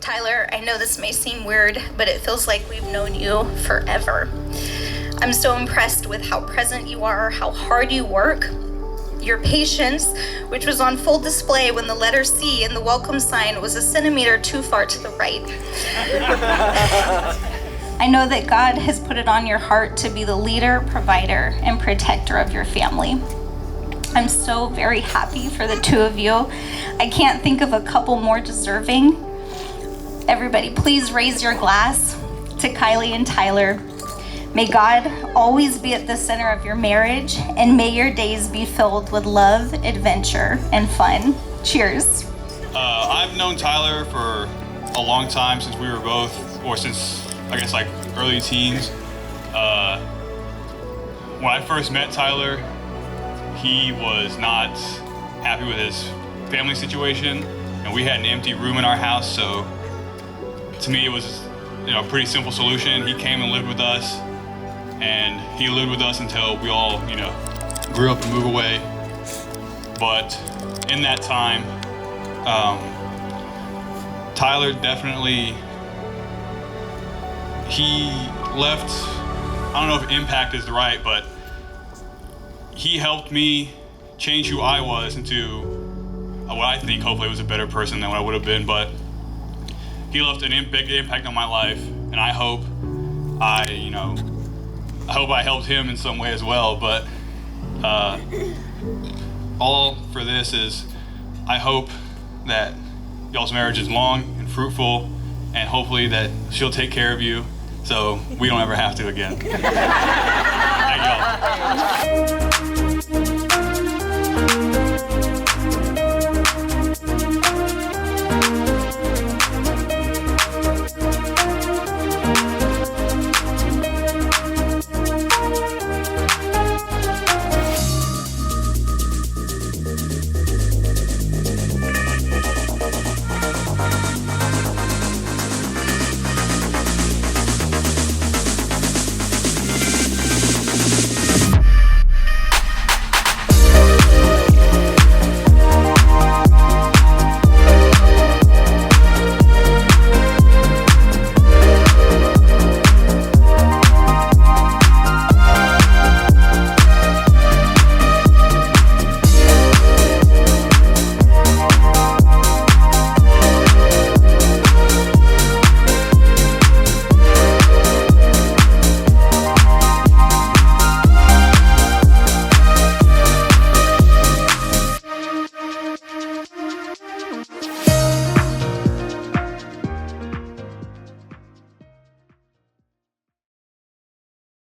Tyler, I know this may seem weird, but it feels like we've known you forever. I'm so impressed with how present you are, how hard you work, your patience, which was on full display when the letter C in the welcome sign was a centimeter too far to the right. I know that God has put it on your heart to be the leader, provider, and protector of your family. I'm so very happy for the two of you. I can't think of a couple more deserving. Everybody, please raise your glass to Kylie and Tyler. May God always be at the center of your marriage, and may your days be filled with love, adventure, and fun. Cheers. I've known Tyler for a long time, since we were both, or since, I guess, like early teens. When I first met Tyler, he was not happy with his family situation, and we had an empty room in our house, so to me it was a pretty simple solution. He came and lived with us, and he lived with us until we all grew up and moved away. But in that time, Tyler definitely, he left, I don't know if impact is the right, but he helped me change who I was into what I think hopefully was a better person than what I would have been. But he left a big impact on my life, and I hope I helped him in some way as well. But all for this is, I hope that y'all's marriage is long and fruitful, and hopefully that she'll take care of you so we don't ever have to again. Thank y'all.